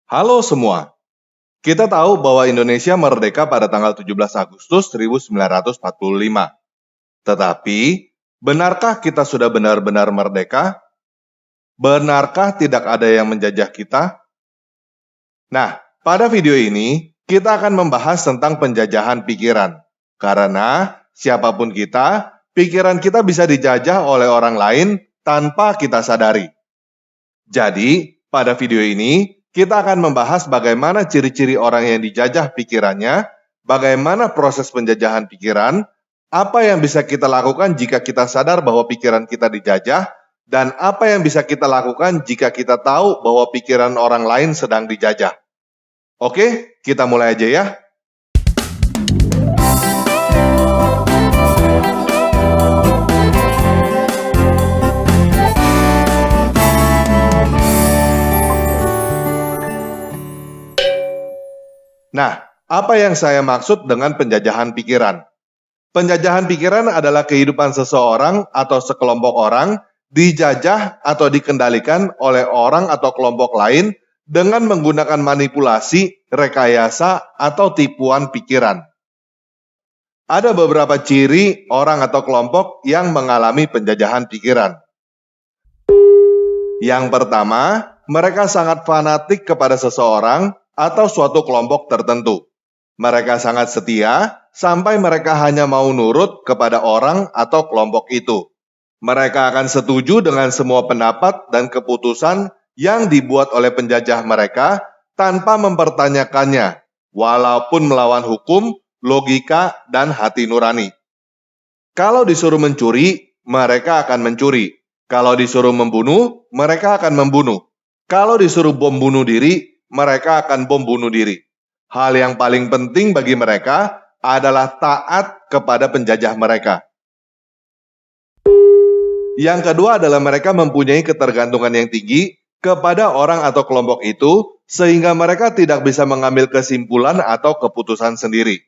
Halo semua, kita tahu bahwa Indonesia merdeka pada tanggal 17 Agustus 1945. Tetapi, benarkah kita sudah benar-benar merdeka? Benarkah tidak ada yang menjajah kita? Nah, pada video ini, kita akan membahas tentang penjajahan pikiran. Karena, siapapun kita, pikiran kita bisa dijajah oleh orang lain tanpa kita sadari. Jadi, pada video ini, kita akan membahas bagaimana ciri-ciri orang yang dijajah pikirannya, bagaimana proses penjajahan pikiran, apa yang bisa kita lakukan jika kita sadar bahwa pikiran kita dijajah, dan apa yang bisa kita lakukan jika kita tahu bahwa pikiran orang lain sedang dijajah. Oke, kita mulai aja ya. Nah, apa yang saya maksud dengan penjajahan pikiran? Penjajahan pikiran adalah kehidupan seseorang atau sekelompok orang dijajah atau dikendalikan oleh orang atau kelompok lain dengan menggunakan manipulasi, rekayasa, atau tipuan pikiran. Ada beberapa ciri orang atau kelompok yang mengalami penjajahan pikiran. Yang pertama, mereka sangat fanatik kepada seseorang atau suatu kelompok tertentu. Mereka sangat setia sampai mereka hanya mau nurut kepada orang atau kelompok itu. Mereka akan setuju dengan semua pendapat dan keputusan yang dibuat oleh penjajah mereka tanpa mempertanyakannya, walaupun melawan hukum, logika, dan hati nurani. Kalau disuruh mencuri, mereka akan mencuri. Kalau disuruh membunuh, mereka akan membunuh. Kalau disuruh bom bunuh diri, mereka akan bom bunuh diri. Hal yang paling penting bagi mereka adalah taat kepada penjajah mereka. Yang kedua adalah mereka mempunyai ketergantungan yang tinggi kepada orang atau kelompok itu, sehingga mereka tidak bisa mengambil kesimpulan atau keputusan sendiri.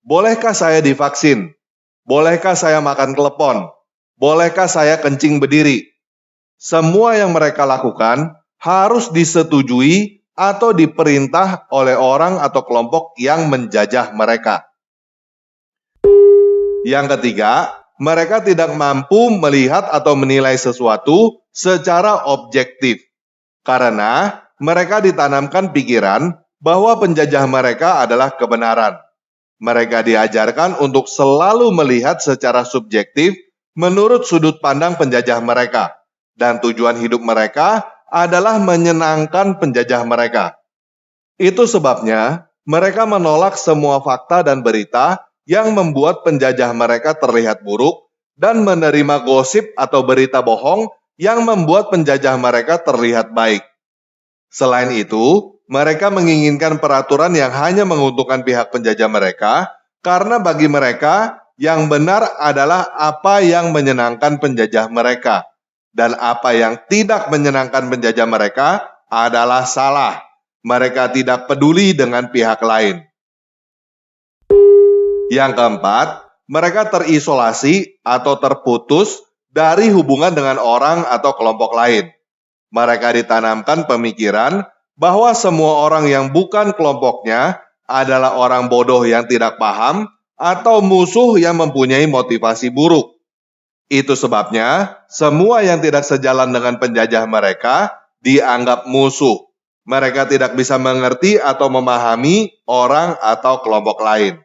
Bolehkah saya divaksin? Bolehkah saya makan klepon? Bolehkah saya kencing berdiri? Semua yang mereka lakukan harus disetujui atau diperintah oleh orang atau kelompok yang menjajah mereka. Yang ketiga, mereka tidak mampu melihat atau menilai sesuatu secara objektif, karena mereka ditanamkan pikiran bahwa penjajah mereka adalah kebenaran. Mereka diajarkan untuk selalu melihat secara subjektif menurut sudut pandang penjajah mereka, dan tujuan hidup mereka adalah menyenangkan penjajah mereka. Itu sebabnya mereka menolak semua fakta dan berita yang membuat penjajah mereka terlihat buruk dan menerima gosip atau berita bohong yang membuat penjajah mereka terlihat baik. Selain itu, mereka menginginkan peraturan yang hanya menguntungkan pihak penjajah mereka, karena bagi mereka yang benar adalah apa yang menyenangkan penjajah mereka, dan apa yang tidak menyenangkan penjajah mereka adalah salah. Mereka tidak peduli dengan pihak lain. Yang keempat, mereka terisolasi atau terputus dari hubungan dengan orang atau kelompok lain. Mereka ditanamkan pemikiran bahwa semua orang yang bukan kelompoknya adalah orang bodoh yang tidak paham atau musuh yang mempunyai motivasi buruk. Itu sebabnya semua yang tidak sejalan dengan penjajah mereka dianggap musuh. Mereka tidak bisa mengerti atau memahami orang atau kelompok lain.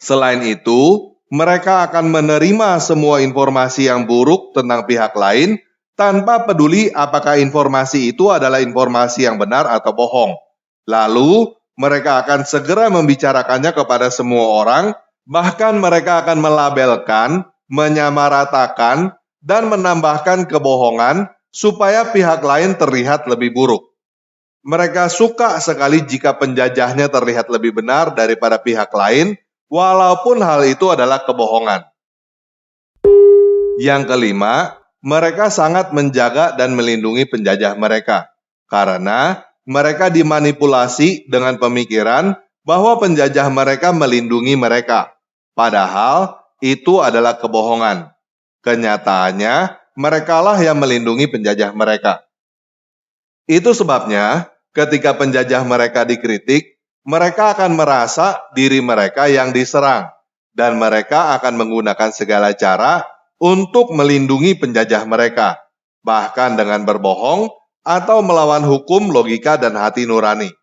Selain itu, mereka akan menerima semua informasi yang buruk tentang pihak lain tanpa peduli apakah informasi itu adalah informasi yang benar atau bohong. Lalu, mereka akan segera membicarakannya kepada semua orang, bahkan mereka akan melabelkan, menyamaratakan, dan menambahkan kebohongan supaya pihak lain terlihat lebih buruk. Mereka suka sekali jika penjajahnya terlihat lebih benar daripada pihak lain, walaupun hal itu adalah kebohongan. Yang kelima, mereka sangat menjaga dan melindungi penjajah mereka, karena mereka dimanipulasi dengan pemikiran bahwa penjajah mereka melindungi mereka. Padahal itu adalah kebohongan. Kenyataannya, merekalah yang melindungi penjajah mereka. Itu sebabnya Ketika penjajah mereka dikritik, mereka akan merasa diri mereka yang diserang, dan mereka akan menggunakan segala cara untuk melindungi penjajah mereka, bahkan dengan berbohong atau melawan hukum, logika, dan hati nurani.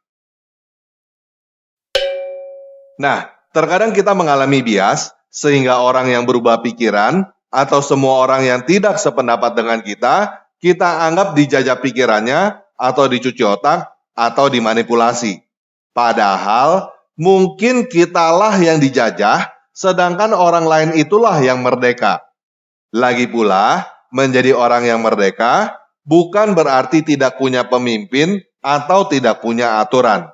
Nah, terkadang kita mengalami bias, sehingga orang yang berubah pikiran atau semua orang yang tidak sependapat dengan kita anggap dijajah pikirannya atau dicuci otak atau dimanipulasi. Padahal, mungkin kitalah yang dijajah, sedangkan orang lain itulah yang merdeka. Lagi pula, menjadi orang yang merdeka bukan berarti tidak punya pemimpin atau tidak punya aturan.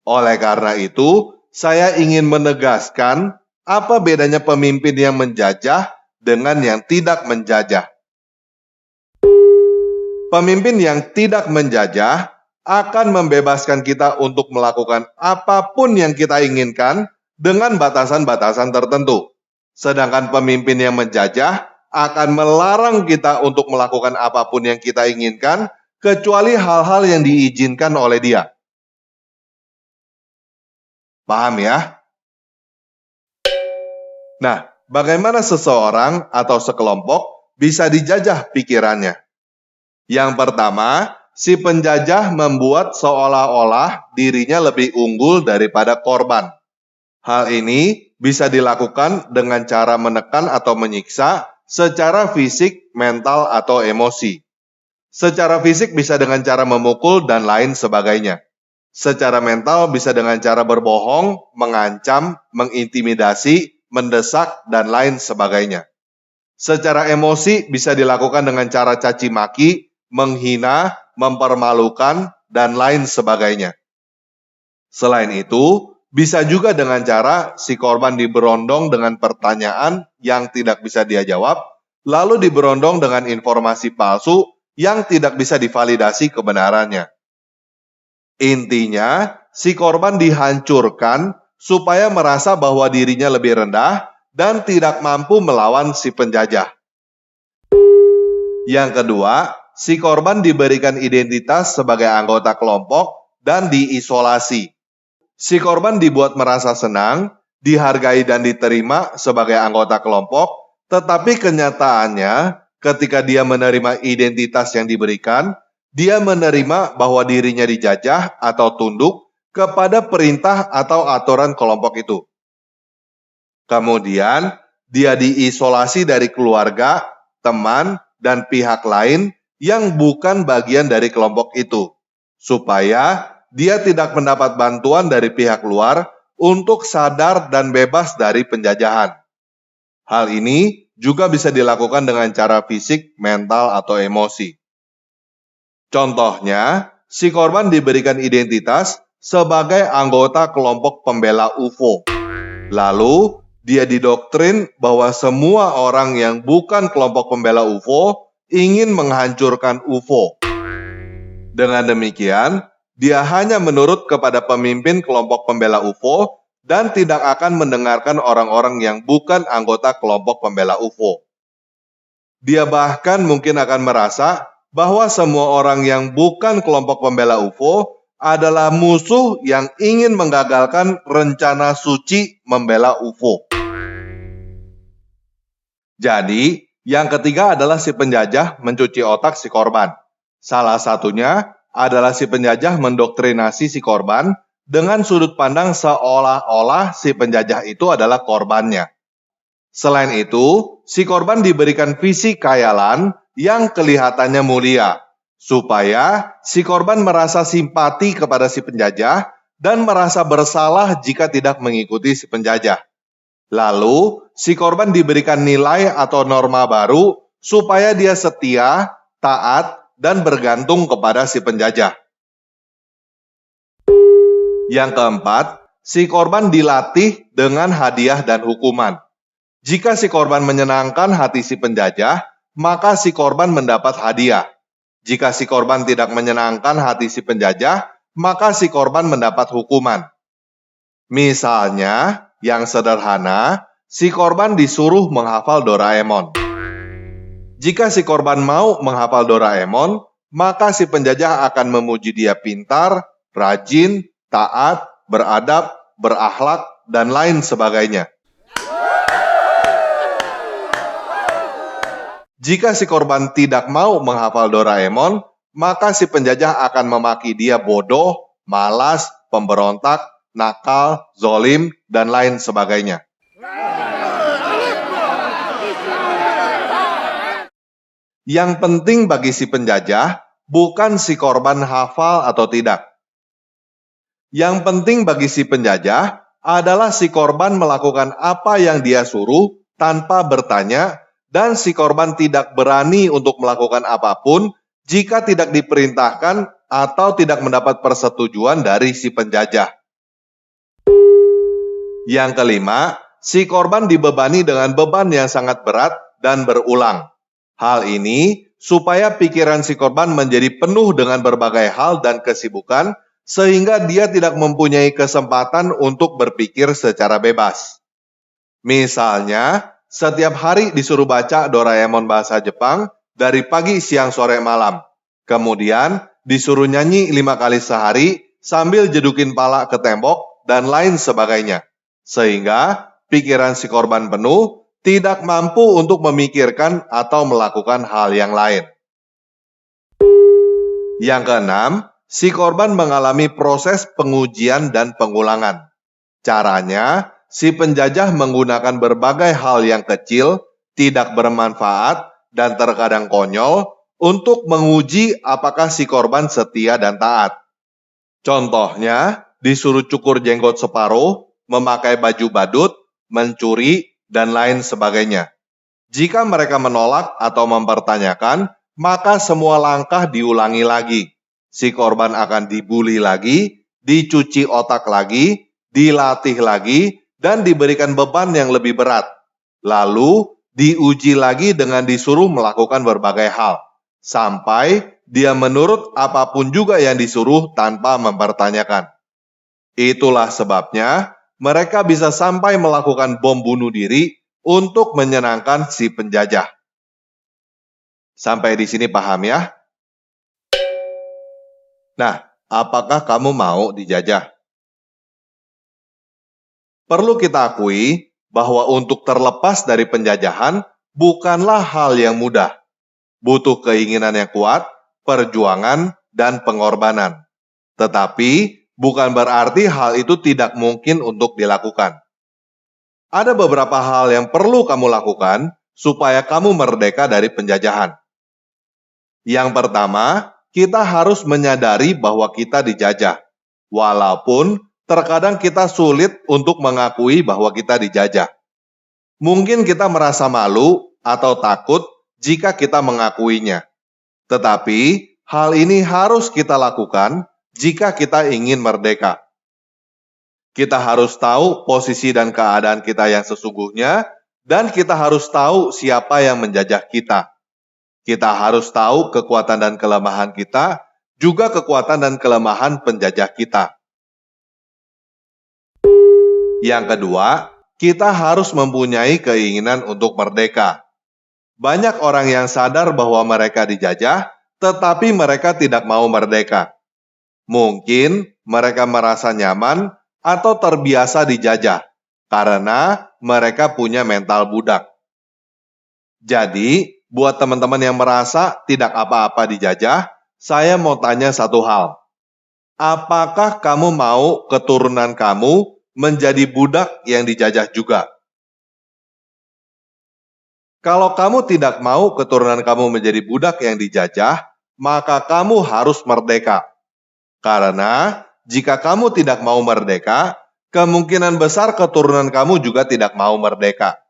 Oleh karena itu, saya ingin menegaskan apa bedanya pemimpin yang menjajah dengan yang tidak menjajah. Pemimpin yang tidak menjajah akan membebaskan kita untuk melakukan apapun yang kita inginkan dengan batasan-batasan tertentu. Sedangkan pemimpin yang menjajah akan melarang kita untuk melakukan apapun yang kita inginkan, kecuali hal-hal yang diizinkan oleh dia. Paham ya? Nah, bagaimana seseorang atau sekelompok bisa dijajah pikirannya? Yang pertama, si penjajah membuat seolah-olah dirinya lebih unggul daripada korban. Hal ini bisa dilakukan dengan cara menekan atau menyiksa secara fisik, mental, atau emosi. Secara fisik bisa dengan cara memukul dan lain sebagainya. Secara mental bisa dengan cara berbohong, mengancam, mengintimidasi, mendesak, dan lain sebagainya. Secara emosi bisa dilakukan dengan cara caci maki, menghina, mempermalukan, dan lain sebagainya. Selain itu, bisa juga dengan cara si korban diberondong dengan pertanyaan yang tidak bisa dia jawab, lalu diberondong dengan informasi palsu yang tidak bisa divalidasi kebenarannya. Intinya, si korban dihancurkan supaya merasa bahwa dirinya lebih rendah dan tidak mampu melawan si penjajah. Yang kedua, si korban diberikan identitas sebagai anggota kelompok dan diisolasi. Si korban dibuat merasa senang, dihargai dan diterima sebagai anggota kelompok, tetapi kenyataannya ketika dia menerima identitas yang diberikan, dia menerima bahwa dirinya dijajah atau tunduk kepada perintah atau aturan kelompok itu. Kemudian, dia diisolasi dari keluarga, teman, dan pihak lain yang bukan bagian dari kelompok itu, supaya dia tidak mendapat bantuan dari pihak luar untuk sadar dan bebas dari penjajahan. Hal ini juga bisa dilakukan dengan cara fisik, mental, atau emosi. Contohnya, si korban diberikan identitas sebagai anggota kelompok pembela UFO. Lalu, dia didoktrin bahwa semua orang yang bukan kelompok pembela UFO ingin menghancurkan UFO. Dengan demikian, dia hanya menurut kepada pemimpin kelompok pembela UFO dan tidak akan mendengarkan orang-orang yang bukan anggota kelompok pembela UFO. Dia bahkan mungkin akan merasa bahwa semua orang yang bukan kelompok pembela UFO adalah musuh yang ingin menggagalkan rencana suci membela UFO. Jadi, yang ketiga adalah si penjajah mencuci otak si korban. Salah satunya adalah si penjajah mendoktrinasi si korban dengan sudut pandang seolah-olah si penjajah itu adalah korbannya. Selain itu, si korban diberikan visi khayalan yang kelihatannya mulia, supaya si korban merasa simpati kepada si penjajah dan merasa bersalah jika tidak mengikuti si penjajah. Lalu, si korban diberikan nilai atau norma baru supaya dia setia, taat, dan bergantung kepada si penjajah. Yang keempat, si korban dilatih dengan hadiah dan hukuman. Jika si korban menyenangkan hati si penjajah, maka si korban mendapat hadiah. Jika si korban tidak menyenangkan hati si penjajah, maka si korban mendapat hukuman. Misalnya, yang sederhana, si korban disuruh menghafal Doraemon. Jika si korban mau menghafal Doraemon, maka si penjajah akan memuji dia pintar, rajin, taat, beradab, berakhlak, dan lain sebagainya. Jika si korban tidak mau menghafal Doraemon, maka si penjajah akan memaki dia bodoh, malas, pemberontak, nakal, zolim, dan lain sebagainya. Yang penting bagi si penjajah bukan si korban hafal atau tidak. Yang penting bagi si penjajah adalah si korban melakukan apa yang dia suruh tanpa bertanya, dan si korban tidak berani untuk melakukan apapun jika tidak diperintahkan atau tidak mendapat persetujuan dari si penjajah. Yang kelima, si korban dibebani dengan beban yang sangat berat dan berulang. Hal ini supaya pikiran si korban menjadi penuh dengan berbagai hal dan kesibukan, sehingga dia tidak mempunyai kesempatan untuk berpikir secara bebas. Misalnya, setiap hari disuruh baca Doraemon bahasa Jepang dari pagi, siang, sore, malam. Kemudian disuruh nyanyi 5 kali sehari sambil jedukin pala ke tembok dan lain sebagainya. Sehingga pikiran si korban penuh, tidak mampu untuk memikirkan atau melakukan hal yang lain. Yang keenam, si korban mengalami proses pengujian dan pengulangan. Caranya, si penjajah menggunakan berbagai hal yang kecil, tidak bermanfaat, dan terkadang konyol untuk menguji apakah si korban setia dan taat. Contohnya, disuruh cukur jenggot separuh, memakai baju badut, mencuri, dan lain sebagainya. Jika mereka menolak atau mempertanyakan, maka semua langkah diulangi lagi. Si korban akan dibuli lagi, dicuci otak lagi, dilatih lagi, dan diberikan beban yang lebih berat. Lalu, diuji lagi dengan disuruh melakukan berbagai hal, sampai dia menurut apapun juga yang disuruh tanpa mempertanyakan. Itulah sebabnya mereka bisa sampai melakukan bom bunuh diri untuk menyenangkan si penjajah. Sampai di sini paham ya? Nah, apakah kamu mau dijajah? Perlu kita akui bahwa untuk terlepas dari penjajahan bukanlah hal yang mudah. Butuh keinginan yang kuat, perjuangan, dan pengorbanan. Tetapi bukan berarti hal itu tidak mungkin untuk dilakukan. Ada beberapa hal yang perlu kamu lakukan supaya kamu merdeka dari penjajahan. Yang pertama, kita harus menyadari bahwa kita dijajah. Walaupun terkadang kita sulit untuk mengakui bahwa kita dijajah. Mungkin kita merasa malu atau takut jika kita mengakuinya. Tetapi hal ini harus kita lakukan jika kita ingin merdeka. Kita harus tahu posisi dan keadaan kita yang sesungguhnya, dan kita harus tahu siapa yang menjajah kita. Kita harus tahu kekuatan dan kelemahan kita, juga kekuatan dan kelemahan penjajah kita. Yang kedua, kita harus mempunyai keinginan untuk merdeka. Banyak orang yang sadar bahwa mereka dijajah, tetapi mereka tidak mau merdeka. Mungkin mereka merasa nyaman atau terbiasa dijajah, karena mereka punya mental budak. Jadi, buat teman-teman yang merasa tidak apa-apa dijajah, saya mau tanya satu hal. Apakah kamu mau keturunan kamu menjadi budak yang dijajah juga? Kalau kamu tidak mau keturunan kamu menjadi budak yang dijajah, maka kamu harus merdeka. Karena jika kamu tidak mau merdeka, kemungkinan besar keturunan kamu juga tidak mau merdeka.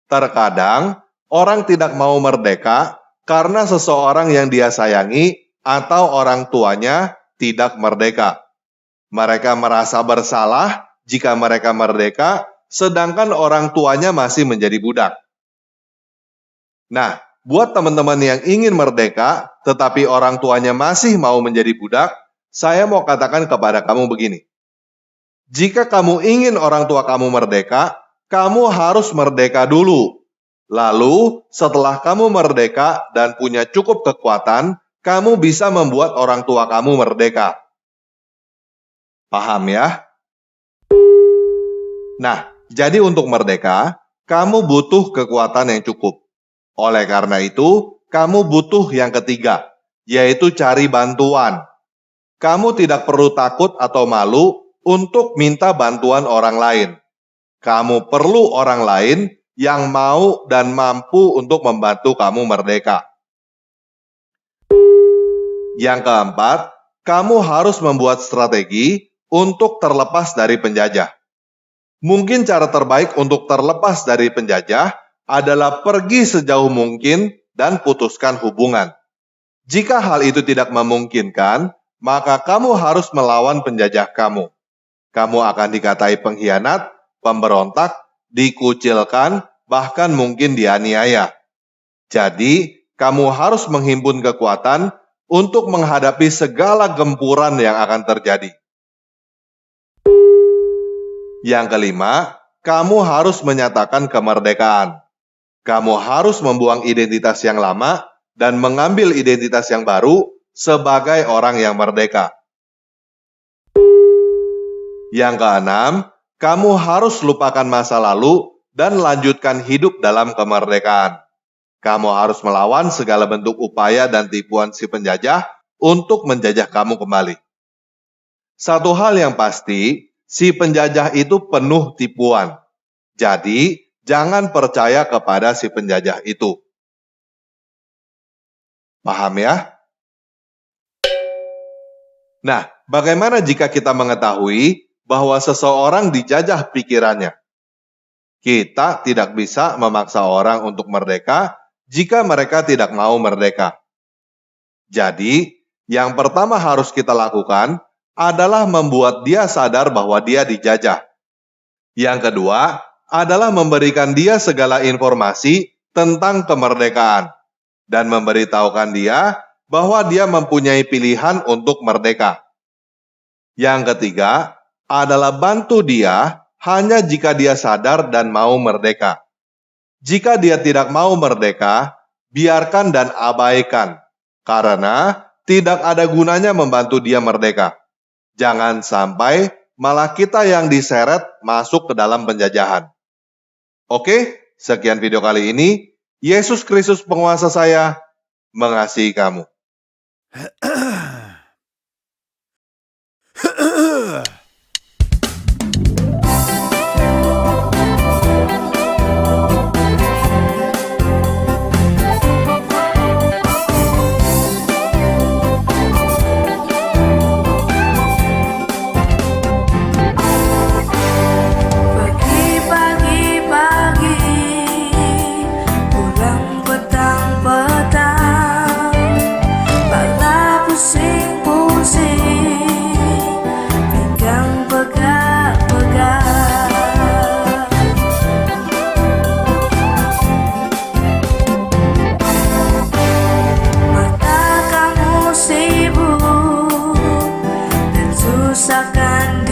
Terkadang, orang tidak mau merdeka karena seseorang yang dia sayangi atau orang tuanya tidak merdeka. Mereka merasa bersalah jika mereka merdeka, sedangkan orang tuanya masih menjadi budak. Nah, buat teman-teman yang ingin merdeka, tetapi orang tuanya masih mau menjadi budak, saya mau katakan kepada kamu begini. Jika kamu ingin orang tua kamu merdeka, kamu harus merdeka dulu. Lalu, setelah kamu merdeka dan punya cukup kekuatan, kamu bisa membuat orang tua kamu merdeka. Paham ya? Nah, jadi untuk merdeka, kamu butuh kekuatan yang cukup. Oleh karena itu, kamu butuh yang ketiga, yaitu cari bantuan. Kamu tidak perlu takut atau malu untuk minta bantuan orang lain. Kamu perlu orang lain yang mau dan mampu untuk membantu kamu merdeka. Yang keempat, kamu harus membuat strategi untuk terlepas dari penjajah. Mungkin cara terbaik untuk terlepas dari penjajah adalah pergi sejauh mungkin dan putuskan hubungan. Jika hal itu tidak memungkinkan, maka kamu harus melawan penjajah kamu. Kamu akan dikatai pengkhianat, pemberontak, dikucilkan, bahkan mungkin dianiaya. Jadi, kamu harus menghimpun kekuatan untuk menghadapi segala gempuran yang akan terjadi. Yang kelima, kamu harus menyatakan kemerdekaan. Kamu harus membuang identitas yang lama dan mengambil identitas yang baru sebagai orang yang merdeka. Yang keenam, kamu harus lupakan masa lalu dan lanjutkan hidup dalam kemerdekaan. Kamu harus melawan segala bentuk upaya dan tipuan si penjajah untuk menjajah kamu kembali. Satu hal yang pasti, si penjajah itu penuh tipuan. Jadi, jangan percaya kepada si penjajah itu. Paham ya? Nah, bagaimana jika kita mengetahui bahwa seseorang dijajah pikirannya? Kita tidak bisa memaksa orang untuk merdeka jika mereka tidak mau merdeka. Jadi, yang pertama harus kita lakukan adalah membuat dia sadar bahwa dia dijajah. Yang kedua adalah memberikan dia segala informasi tentang kemerdekaan dan memberitahukan dia bahwa dia mempunyai pilihan untuk merdeka. Yang ketiga adalah bantu dia hanya jika dia sadar dan mau merdeka. Jika dia tidak mau merdeka, biarkan dan abaikan, karena tidak ada gunanya membantu dia merdeka. Jangan sampai malah kita yang diseret masuk ke dalam penjajahan. Oke, sekian video kali ini. Yesus Kristus penguasa saya mengasihi kamu. Susahkan